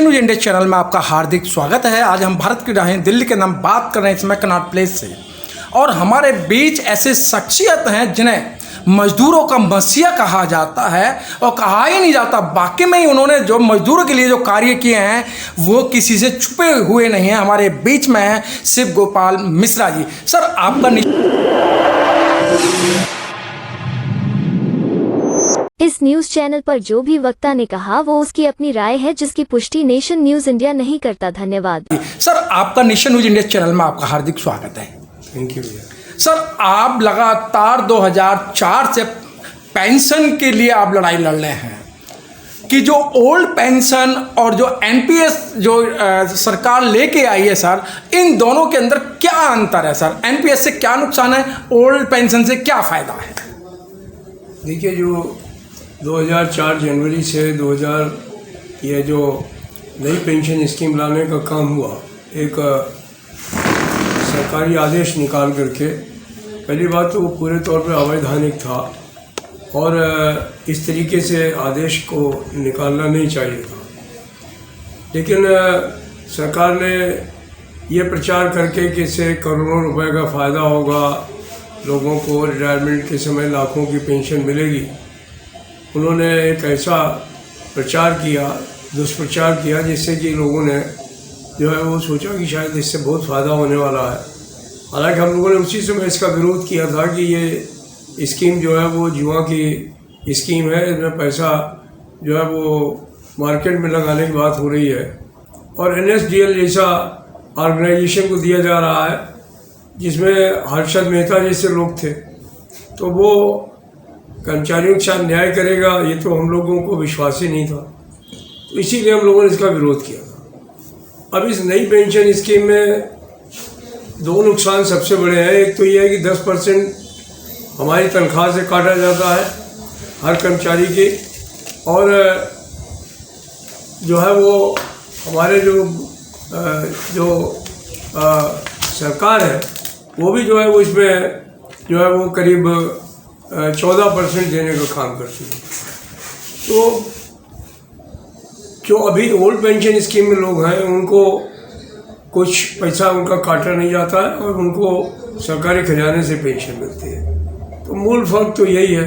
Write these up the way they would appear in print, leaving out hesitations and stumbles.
News India channel में आपका हार्दिक स्वागत है। आज हम भारत की राजधानी दिल्ली के नाम बात कर रहे हैं इस समय कनॉट प्लेस से, और हमारे बीच ऐसे शख्सियत हैं जिन्हें मजदूरों का मसीहा कहा जाता है और कहा ही नहीं जाता। वाकई में ही उन्होंने जो मजदूरों के लिए जो कार्य किए हैं वो किसी से छुपे हुए नहीं हैं। हमारे बीच में है शिव गोपाल मिश्रा जी। सर, आपका इस न्यूज चैनल पर जो भी वक्ता ने कहा वो उसकी अपनी राय है, जिसकी पुष्टि नेशन न्यूज इंडिया नहीं करता। धन्यवाद। सर, आपका नेशन न्यूज इंडिया चैनल में आपका हार्दिक स्वागत है। थैंक यू भैया। सर, आप लगातार 2004 से पेंशन के लिए आप लड़ाई लड़ रहे हैं कि जो ओल्ड पेंशन और जो एनपीएस जो सरकार लेके आई है सर, इन दोनों के अंदर क्या अंतर है सर? एनपीएस से क्या नुकसान है, ओल्ड पेंशन से क्या फ़ायदा है? देखिए, जो 2004 जनवरी से 2000 ये जो नई पेंशन स्कीम लाने का काम हुआ, एक सरकारी आदेश निकाल करके, पहली बात तो वो पूरे तौर पे अवैधानिक था और इस तरीके से आदेश को निकालना नहीं चाहिए था। लेकिन सरकार ने ये प्रचार करके कि इससे करोड़ों रुपए का फ़ायदा होगा, लोगों को रिटायरमेंट के समय लाखों की पेंशन मिलेगी, उन्होंने एक ऐसा प्रचार किया, दुष्प्रचार किया, जिससे कि लोगों ने जो है वो सोचा कि शायद इससे बहुत फ़ायदा होने वाला है। हालांकि हम लोगों ने उसी समय इसका विरोध किया था कि ये स्कीम जो है वो जुआ की स्कीम है, इसमें पैसा जो है वो मार्केट में लगाने की बात हो रही है और NSDL जैसा ऑर्गेनाइजेशन को दिया जा रहा है जिसमें हर्षद मेहता जैसे लोग थे, तो वो कर्मचारियों के साथ न्याय करेगा, ये तो हम लोगों को विश्वास ही नहीं था। तो इसीलिए हम लोगों ने इसका विरोध किया था। अब इस नई पेंशन स्कीम में दो नुकसान सबसे बड़े हैं। एक तो ये है कि 10% हमारी तनख्वाह से काटा जाता है हर कर्मचारी की, और जो है वो हमारे जो सरकार है वो भी जो है वो इसमें जो है वो करीब 14% देने का काम करती है। तो जो अभी ओल्ड पेंशन स्कीम में लोग हैं उनको कुछ पैसा उनका काटा नहीं जाता है और उनको सरकारी खजाने से पेंशन मिलती है। तो मूल फर्क तो यही है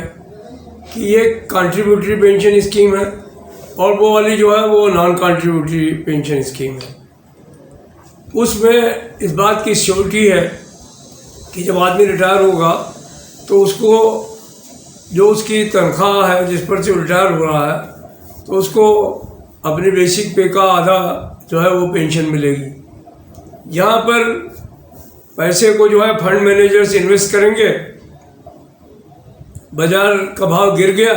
कि ये कंट्रीब्यूटरी पेंशन स्कीम है और वो वाली जो है वो नॉन कंट्रीब्यूटरी पेंशन स्कीम है। उसमें इस बात की श्योरिटी है कि जब आदमी रिटायर होगा तो उसको जो उसकी तनख्वाह है जिस पर से रिटायर हो रहा है तो उसको अपने बेसिक पे का आधा जो है वो पेंशन मिलेगी। यहाँ पर पैसे को जो है फंड मैनेजर्स इन्वेस्ट करेंगे, बाजार का भाव गिर गया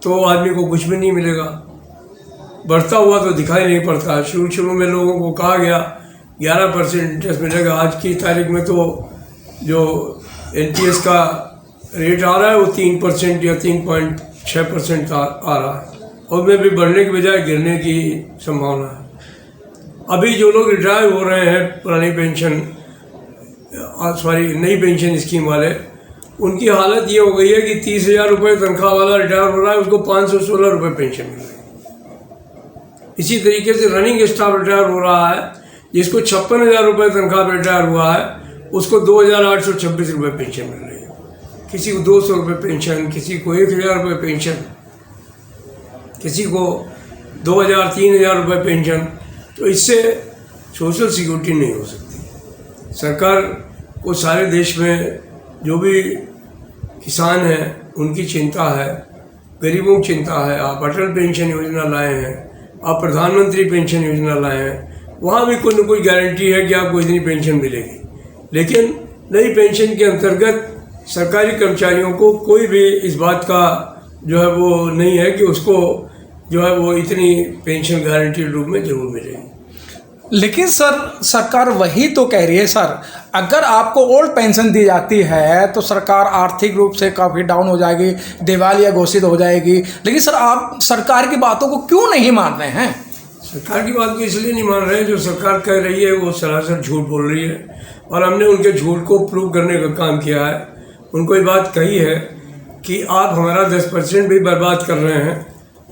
तो आदमी को कुछ भी नहीं मिलेगा, बढ़ता हुआ तो दिखाई नहीं पड़ता। शुरू में लोगों को कहा गया 11% इंटरेस्ट मिलेगा, आज की तारीख में तो जो NPS का रेट आ रहा है वो 3% या 3.6% आ रहा है, और में भी बढ़ने के बजाय गिरने की संभावना है। अभी जो लोग रिटायर हो रहे हैं पुरानी पेंशन नई पेंशन स्कीम वाले, उनकी हालत ये हो गई है कि 30,000 रुपये तनख्वाह वाला रिटायर हो रहा है, उसको 516 रुपये पेंशन मिल रही है। इसी तरीके से रनिंग स्टाफ रिटायर हो रहा है, जिसको 56,000 रुपये तनख्वाह पर रिटायर हुआ है, उसको 2,826 रुपये पेंशन मिल रही है। किसी को 200 रुपये पेंशन, किसी को 1,000 रुपये पेंशन, किसी को 2,000-3,000 रुपये पेंशन। तो इससे सोशल सिक्योरिटी नहीं हो सकती। सरकार को सारे देश में जो भी किसान हैं उनकी चिंता है, गरीबों की चिंता है। आप अटल पेंशन योजना लाए हैं, आप प्रधानमंत्री पेंशन योजना लाए हैं, वहाँ भी कोई न कोई गारंटी है कि आपको इतनी पेंशन मिलेगी। लेकिन नई पेंशन के अंतर्गत सरकारी कर्मचारियों को कोई भी इस बात का जो है वो नहीं है कि उसको जो है वो इतनी पेंशन गारंटीड रूप में जरूर मिलेगी। लेकिन सर, सरकार वही तो कह रही है सर, अगर आपको ओल्ड पेंशन दी जाती है तो सरकार आर्थिक रूप से काफ़ी डाउन हो जाएगी, दिवालिया घोषित हो जाएगी। लेकिन सर, आप सरकार की बातों को क्यों नहीं मान रहे हैं? सरकार की बात को इसलिए नहीं मान रहे हैं, जो सरकार कह रही है वो सरासर झूठ बोल रही है और हमने उनके झूठ को प्रूव करने का काम किया है। उनको ये बात कही है कि आप हमारा 10% भी बर्बाद कर रहे हैं,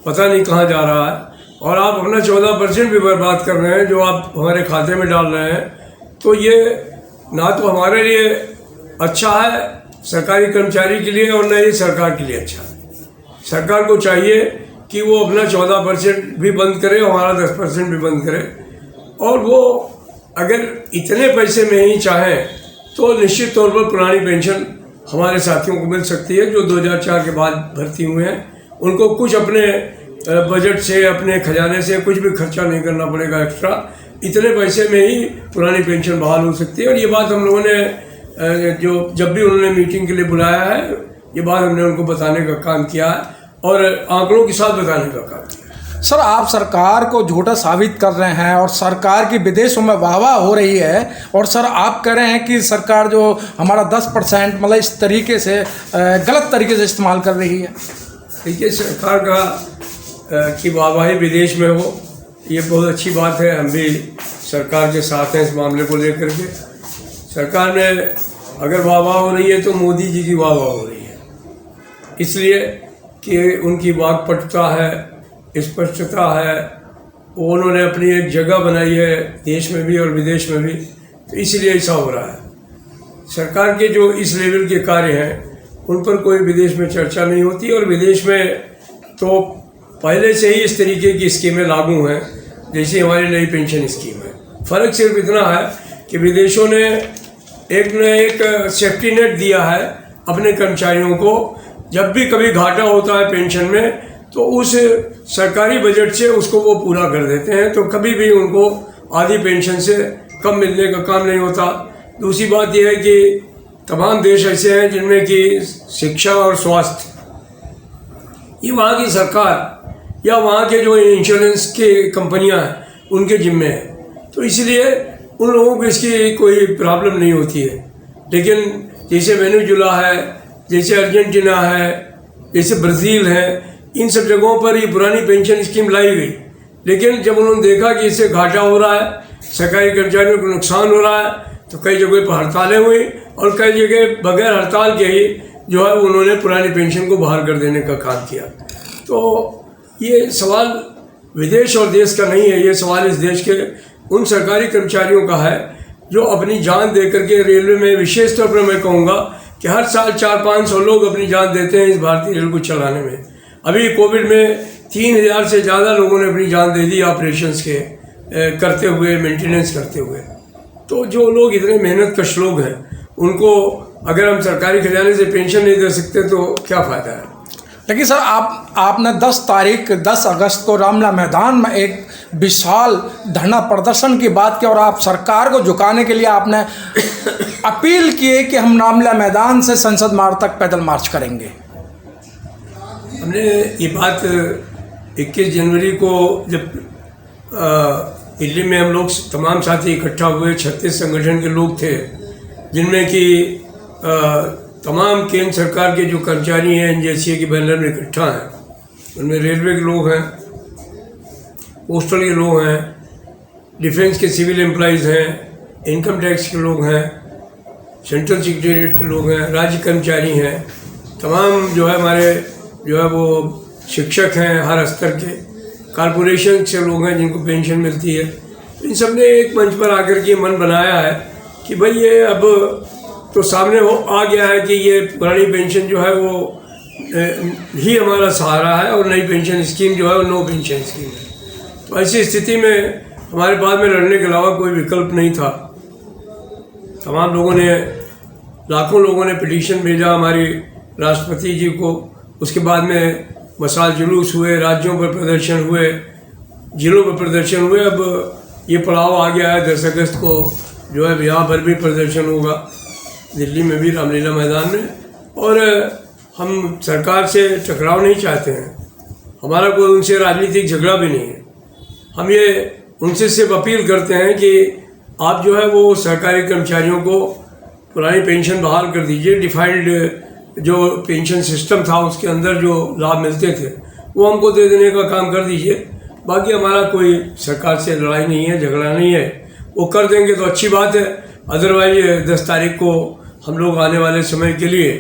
पता नहीं कहाँ जा रहा है। और आप अपना 14% भी बर्बाद कर रहे हैं जो आप हमारे खाते में डाल रहे हैं, तो ये ना तो हमारे लिए अच्छा है सरकारी कर्मचारी के लिए और न ही सरकार के लिए अच्छा है। सरकार को चाहिए कि वो अपना 14% भी बंद करे, हमारा 10% भी बंद करे, और वो अगर इतने पैसे में ही चाहें तो निश्चित तौर पर पुरानी पेंशन हमारे साथियों को मिल सकती है जो 2004 के बाद भर्ती हुए हैं। उनको कुछ अपने बजट से, अपने खजाने से कुछ भी खर्चा नहीं करना पड़ेगा एक्स्ट्रा, इतने पैसे में ही पुरानी पेंशन बहाल हो सकती है। और ये बात हम लोगों ने जो जब भी उन्होंने मीटिंग के लिए बुलाया है, ये बात हमने उनको बताने का काम किया है और आंकड़ों के साथ बताने का काम किया। सर, आप सरकार को झूठा साबित कर रहे हैं और सरकार की विदेशों में वाहवाह हो रही है, और सर आप कह रहे हैं कि सरकार जो हमारा 10% मतलब इस तरीके से गलत तरीके से इस्तेमाल कर रही है। देखिए, सरकार का की वाहवाही विदेश में हो, ये बहुत अच्छी बात है। हम भी सरकार के साथ हैं इस मामले को लेकर के। सरकार में अगर वाहवाह हो रही है तो मोदी जी की वाहवाह हो रही है, इसलिए कि उनकी वाक्पटुता है, स्पष्टता है, वो उन्होंने अपनी एक जगह बनाई है देश में भी और विदेश में भी, तो इसलिए ऐसा हो रहा है। सरकार के जो इस लेवल के कार्य हैं उन पर कोई विदेश में चर्चा नहीं होती, और विदेश में तो पहले से ही इस तरीके की स्कीमें लागू हैं जैसे हमारी नई पेंशन स्कीम है। फ़र्क सिर्फ इतना है कि विदेशों ने एक न एक सेफ्टी नेट दिया है अपने कर्मचारियों को। जब भी कभी घाटा होता है पेंशन में तो उस सरकारी बजट से उसको वो पूरा कर देते हैं, तो कभी भी उनको आधी पेंशन से कम मिलने का काम नहीं होता। दूसरी बात यह है कि तमाम देश ऐसे हैं जिनमें कि शिक्षा और स्वास्थ्य ये वहाँ की सरकार या वहाँ के जो इंश्योरेंस के कंपनियाँ हैं उनके जिम्मे है, तो इसलिए उन लोगों को इसकी कोई प्रॉब्लम नहीं होती है। लेकिन जैसे वेनेजुला है, जैसे अर्जेंटीना है, जैसे ब्राज़ील है, इन सब जगहों पर ये पुरानी पेंशन स्कीम लाई गई, लेकिन जब उन्होंने देखा कि इससे घाटा हो रहा है, सरकारी कर्मचारियों को नुकसान हो रहा है, तो कई जगह पर हड़तालें हुई और कई जगह बगैर हड़ताल के ही जो है उन्होंने पुरानी पेंशन को बहाल कर देने का काम किया। तो ये सवाल विदेश और देश का नहीं है, ये सवाल इस देश के उन सरकारी कर्मचारियों का है जो अपनी जान दे करके रेलवे में, विशेष तौर पर मैं कहूँगा कि हर साल 400-500 लोग अपनी जान देते हैं इस भारतीय रेल को चलाने में। अभी कोविड में 3000 से ज़्यादा लोगों ने अपनी जान दे दी ऑपरेशंस के करते हुए, मेंटेनेंस करते हुए। तो जो लोग इतने मेहनत कश लोग हैं उनको अगर हम सरकारी खजाने से पेंशन नहीं दे सकते तो क्या फ़ायदा है। लेकिन सर आपने 10 अगस्त को रामलीला मैदान में एक विशाल धरना प्रदर्शन की बात की और आप सरकार को झुकाने के लिए आपने अपील किए कि हम रामलीला मैदान से संसद मार्ग तक पैदल मार्च करेंगे। हमने ये बात 21 जनवरी को जब दिल्ली में हम लोग तमाम साथी इकट्ठा हुए, 36 संगठन के लोग थे जिनमें कि तमाम केंद्र सरकार के जो कर्मचारी हैं एनजेसीए के बैनर में इकट्ठा हैं। उनमें रेलवे के लोग हैं, पोस्टल के लोग हैं, डिफेंस के सिविल एम्प्लॉइज़ हैं, इनकम टैक्स के लोग हैं, सेंट्रल सेक्रेटरीट के लोग हैं, राज्य कर्मचारी हैं, तमाम जो है हमारे जो है वो शिक्षक हैं, हर स्तर के कॉरपोरेशन से लोग हैं जिनको पेंशन मिलती है। इन सब ने एक मंच पर आकर के मन बनाया है कि भाई ये अब तो सामने आ गया है कि ये पुरानी पेंशन जो है वो ही हमारा सहारा है और नई पेंशन स्कीम जो है वो नो पेंशन स्कीम है। तो ऐसी स्थिति में हमारे पास में लड़ने के अलावा कोई विकल्प नहीं था। तमाम लोगों ने, लाखों लोगों ने पिटीशन भेजा हमारी राष्ट्रपति जी को। उसके बाद में मसाल जुलूस हुए, राज्यों पर प्रदर्शन हुए, जिलों पर प्रदर्शन हुए। अब ये पड़ाव आ गया है 10 अगस्त को जो है यहाँ पर भी प्रदर्शन होगा, दिल्ली में भी रामलीला मैदान में। और हम सरकार से टकराव नहीं चाहते हैं, हमारा कोई उनसे राजनीतिक झगड़ा भी नहीं है। हम ये उनसे सिर्फ अपील करते हैं कि आप जो है वो सरकारी कर्मचारियों को पुरानी पेंशन बहाल कर दीजिए। डिफाइंड जो पेंशन सिस्टम था उसके अंदर जो लाभ मिलते थे वो हमको दे देने का काम कर दीजिए। बाकी हमारा कोई सरकार से लड़ाई नहीं है, झगड़ा नहीं है। वो कर देंगे तो अच्छी बात है, अदरवाइज 10 तारीख को हम लोग आने वाले समय के लिए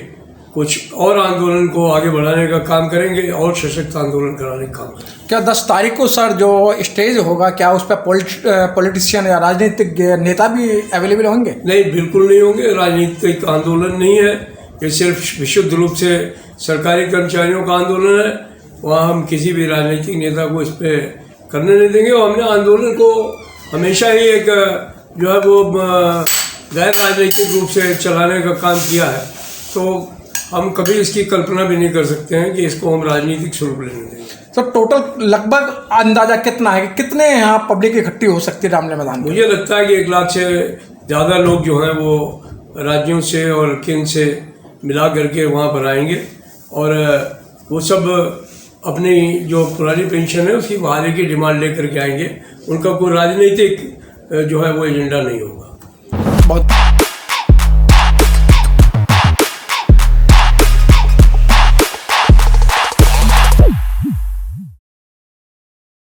कुछ और आंदोलन को आगे बढ़ाने का काम करेंगे और सशक्त आंदोलन कराने का काम करेंगे। क्या 10 तारीख को सर जो स्टेज होगा, क्या उस पर पॉलिटिशियन या राजनीतिक नेता भी अवेलेबल होंगे? नहीं, बिल्कुल नहीं होंगे। राजनीतिक आंदोलन नहीं है, ये सिर्फ विशुद्ध रूप से सरकारी कर्मचारियों का आंदोलन है। वहाँ हम किसी भी राजनीतिक नेता को इस पर करने नहीं देंगे। और हमने आंदोलन को हमेशा ही एक जो है वो गैर राजनीतिक रूप से चलाने का काम किया है, तो हम कभी इसकी कल्पना भी नहीं कर सकते हैं कि इसको हम राजनीतिक स्वरूप लेने देंगे। तो टोटल लगभग अंदाजा कितना है कि कितने यहाँ पब्लिक इकट्ठी हो सकती है रामलीला मैदान में? मुझे लगता है कि 1 लाख से ज़्यादा लोग जो हैं वो राज्यों से और केंद्र से मिला करके वहाँ पर आएंगे और वो सब अपनी जो पुरानी पेंशन है उसकी बहाली की डिमांड लेकर के आएंगे। उनका कोई राजनीतिक जो है वो एजेंडा नहीं होगा। बहुत